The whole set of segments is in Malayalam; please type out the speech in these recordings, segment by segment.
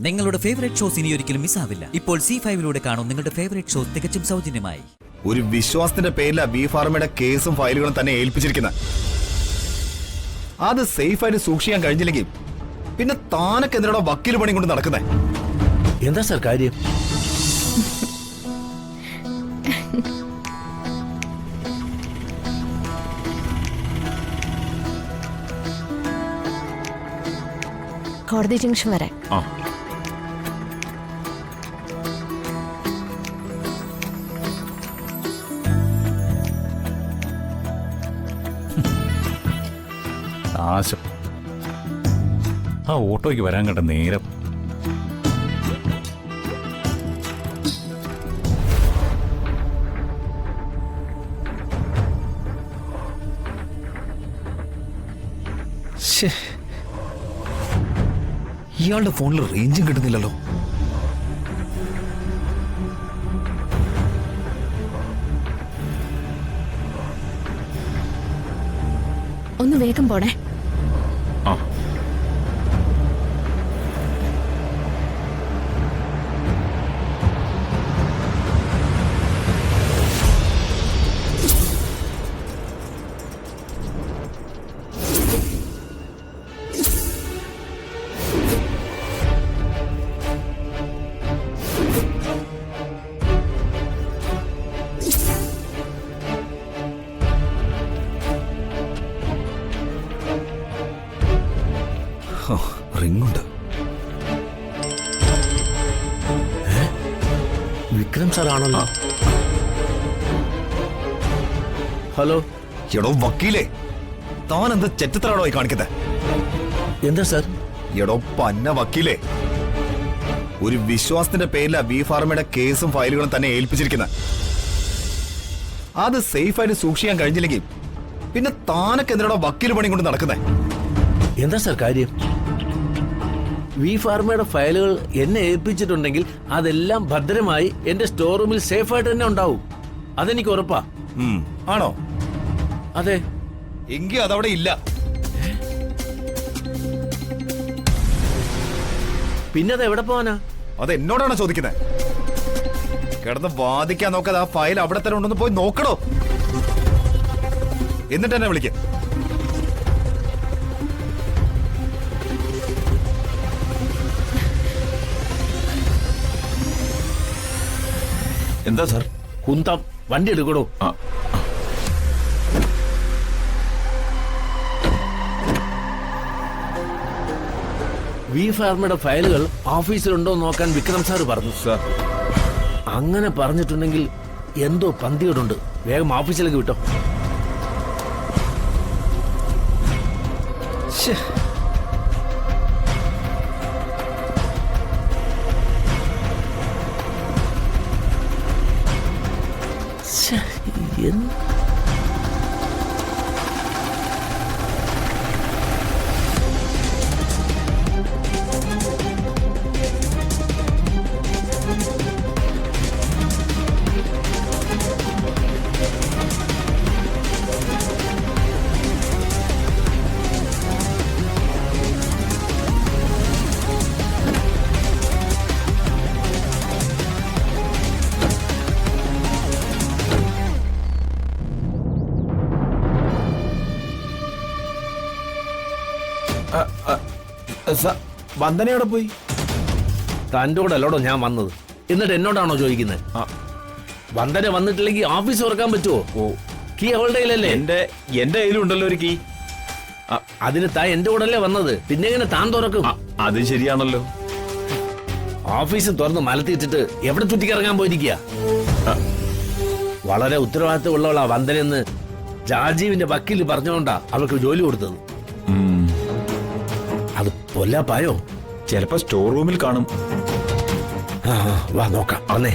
നിങ്ങളുടെ ഫേവറേറ്റ് ഷോസ് ഇനി ഒരിക്കലും മിസ്സാവില്ല. ഇപ്പോൾ C5 കാണും നിങ്ങളുടെ ഫേവറേറ്റ് ഷോസ് തികച്ചും സൗജന്യമായി. ഒരു വിശ്വാസത്തിന്റെ പേരില ബി ഫാർമയുടെ കേസും ഫയലുകളും തന്നെ ഏൽപ്പിച്ചിരിക്കുന്നത്. അത് സേഫ് ആയിട്ട് സൂക്ഷിക്കാൻ കഴിഞ്ഞില്ലെങ്കിൽ പിന്നെ താനൊക്കെ എന്തിനാ വക്കീൽ പണി കൊണ്ട് നടക്കുന്നേ? എന്താ സാർ കാര്യം? കോടതി ജംഗ്ഷൻ വരെ. ആശം ആ ഓട്ടോയ്ക്ക് വരാൻ കേട്ട നേരം. ഇയാളുടെ ഫോണിൽ റേഞ്ചും കിട്ടുന്നില്ലല്ലോ. ഒന്ന് വേഗം പോണേ. റിങ്ങുണ്ട്. വിക്രം സാർ ആണല്ലോ. ഹലോ. എടോ വക്കീലേ, താൻ എന്ത് ചെറ്റത്തരാണോ ഈ കാണിക്കുന്നത്? എന്താ സാർ? എടോ പന്ന വക്കീലേ, ഒരു വിശ്വാസത്തിന്റെ പേരില ബി ഫാർമയുടെ കേസും ഫയലുകളും തന്നെ ഏൽപ്പിച്ചിരിക്കുന്നത്. അത് സേഫ് ആയിട്ട് സൂക്ഷിക്കാൻ കഴിഞ്ഞില്ലെങ്കിൽ പിന്നെ താനൊക്കെ എന്തിനാ വക്കീൽ പണി കൊണ്ട് നടക്കുന്നേ? എന്താ സാർ കാര്യം? വി ഫാർമയുടെ ഫയലുകൾ എന്നെ ഏൽപ്പിച്ചിട്ടുണ്ടെങ്കിൽ അതെല്ലാം ഭദ്രമായി എന്റെ സ്റ്റോർ റൂമിൽ സേഫായിട്ട് തന്നെ ഉണ്ടാവും. അതെനിക്ക് ഉറപ്പാ. ആണോ? അതെ. എങ്കിൽ അതവിടെ ഇല്ല. പിന്നെ അത് എവിടെ പോവാനാ? അത് എന്നോടാണോ ചോദിക്കുന്നത്? കിടന്ന് വാദിക്കാൻ നോക്കാതെ ആ ഫയൽ അവിടെ തന്നെ ഉണ്ടെന്ന് പോയി നോക്കണോ? എന്നിട്ട് എന്നെ വിളിക്ക. എന്താ സാർ? കുന്തം വണ്ടി എടുക്കണോ? വി ഫാർമയുടെ ഫയലുകൾ ഓഫീസിലുണ്ടോ നോക്കാൻ വിക്രം സാർ പറഞ്ഞു. സാർ അങ്ങനെ പറഞ്ഞിട്ടുണ്ടെങ്കിൽ എന്തോ പന്തിയോടുണ്ട്. വേഗം ഓഫീസിലേക്ക് വിട്ടോ. വന്ദനയോടെ പോയി. തൻ്റെ കൂടെ അല്ലോടോ ഞാൻ വന്നത്. എന്നിട്ട് എന്നോടാണോ ചോദിക്കുന്നത്? വന്ദന വന്നിട്ടില്ലെങ്കിൽ ഓഫീസ് തുറക്കാൻ പറ്റുമോ? കീ അവളുടെ കയ്യിലല്ലേ? എന്റെ കയ്യിലുണ്ടല്ലോ ഒരു കീ. അതിന് താൻ എന്റെ കൂടെ അല്ലേ വന്നത്, പിന്നെ എങ്ങനെ താൻ തുറക്കും? അത് ശരിയാണല്ലോ. ഓഫീസ് തുറന്ന് മലത്തിയിട്ടിട്ട് എവിടെ ചുറ്റിക്കിറങ്ങാൻ പോയിരിക്കുക? വളരെ ഉത്തരവാദിത്തമുള്ളവളാ വന്ദനെന്ന് രാജീവിന്റെ വക്കീല് പറഞ്ഞുകൊണ്ടാ അവൾക്ക് ജോലി കൊടുത്തത്. അത് പൊല്ലാപ്പായോ? ചിലപ്പോ സ്റ്റോർ റൂമിൽ കാണും. വാ നോക്കാം. വന്നേ.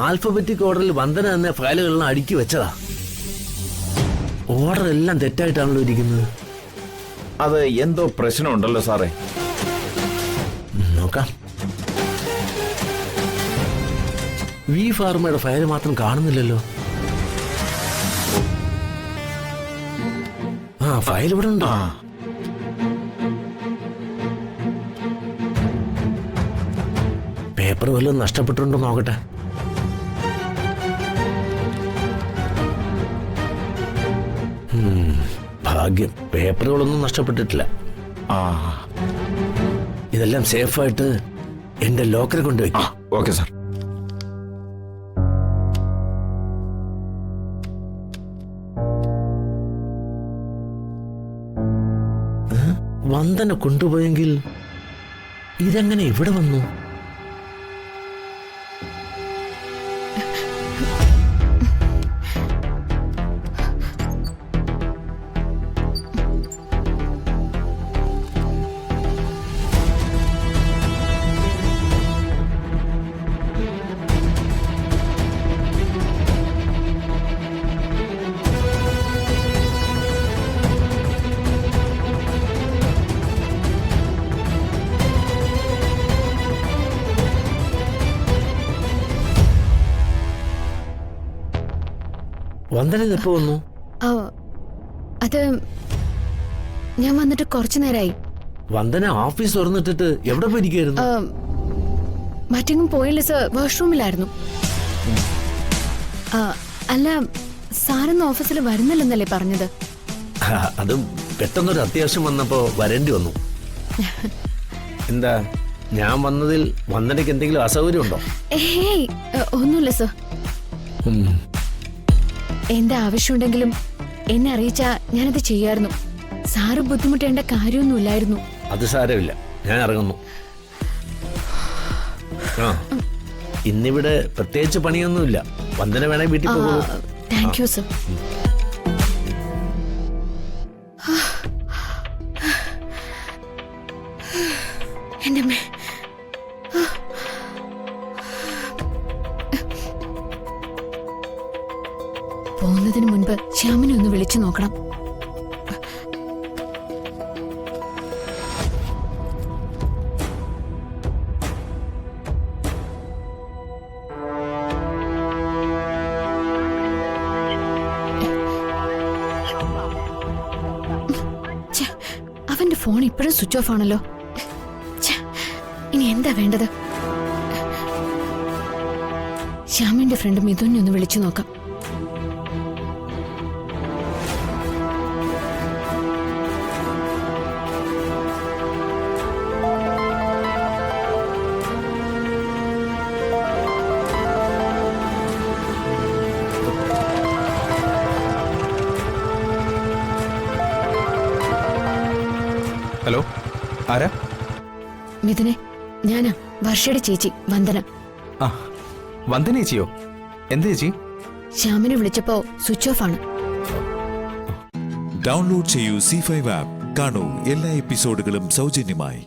ആൽഫബറ്റിക് ഓർഡറിൽ വന്ദന തന്നെ ഫയലുകളെല്ലാം അടുക്കി വെച്ചതാ. ഓർഡർ എല്ലാം തെറ്റായിട്ടാണല്ലോ ഇരിക്കുന്നത്. അത് എന്തോ പ്രശ്നമുണ്ടല്ലോ സാറേ. നോക്കാം. വി ഫാർമയുടെ ഫയൽ മാത്രം കാണുന്നില്ലല്ലോ. ആ ഫയൽ ഇവിടെ ഉണ്ടോ? പേപ്പർ വല്ലതും നഷ്ടപ്പെട്ടിട്ടുണ്ടോ നോക്കട്ടെ. ഭാഗ്യം, പേപ്പറുകളൊന്നും നഷ്ടപ്പെട്ടിട്ടില്ല. ആ ഇതെല്ലാം സേഫായിട്ട് എന്റെ ലോക്കറിൽ കൊണ്ടുവയ്ക്കും. Okay sir. വന്ദന കൊണ്ടുപോയെങ്കിൽ ഇതെങ്ങനെ ഇവിടെ വന്നു? വന്ദന ഇതെപ്പോ വന്നു? ആ, അത് ഞാൻ വന്നിട്ട് കുറച്ചു നേരമായി. വന്ദന ഓഫീസ് തുറന്നിട്ടിട്ട് എവിടെ പോയിരിക്കായിരുന്നു? മറ്റെങ്ങും പോയില്ല സർ, വാഷ്റൂമിലായിരുന്നു. അല്ല, സാറൊന്നും ഓഫീസിൽ വരുന്നില്ലെന്നല്ലേ പറഞ്ഞത്? അത് പെട്ടെന്നൊരു അത്യാവശ്യം വന്നപ്പോ വരേണ്ടി വന്നു. എന്താ ഞാൻ വന്നതിൽ വന്ദനയ്ക്ക് എന്തെങ്കിലും അസൗകര്യം ഉണ്ടോ? ഏയ് ഒന്നുമില്ല സർ. എന്റെ ആവശ്യമുണ്ടെങ്കിലും എന്നെ അറിയിച്ചാ ഞാനത് ചെയ്യായിരുന്നു. സാറ് ബുദ്ധിമുട്ടേണ്ട കാര്യമൊന്നുമില്ലായിരുന്നു. അത് സാരമില്ല, ഞാൻ ഇറങ്ങുന്നു. ആ ഇന്നിവിടെ പ്രത്യേകിച്ച് പണിയൊന്നുമില്ല. വന്ദന വേണേ വീട്ടിൽ പോകുന്നു. Thank you sir. എന്റെ അമ്മേ, പോകുന്നതിന് മുൻപ് ശ്യാമിനെ ഒന്ന് വിളിച്ചു നോക്കണം. അവന്റെ ഫോൺ ഇപ്പോഴും സ്വിച്ച് ഓഫ് ആണല്ലോ. ഇനി എന്താ വേണ്ടത്? ശ്യാമിന്റെ ഫ്രണ്ട് മിഥുനെ ഒന്ന് വിളിച്ചു നോക്കാം. ഹലോ, ആരാ? മിഥുനെ, ഞാനാ വർഷയുടെ ചേച്ചി വന്ദന. ആ, വന്ദന ചേച്ചിയോ? എന്ത് ചേച്ചി? ശ്യാമിനെ വിളിച്ചപ്പോ സ്വിച്ച് ഓഫ് ആണ്. ഡൗൺലോഡ് ചെയ്യൂ C5 ആപ്പ്. കാണൂ എല്ലാ എപ്പിസോഡുകളും സൗജന്യമായി.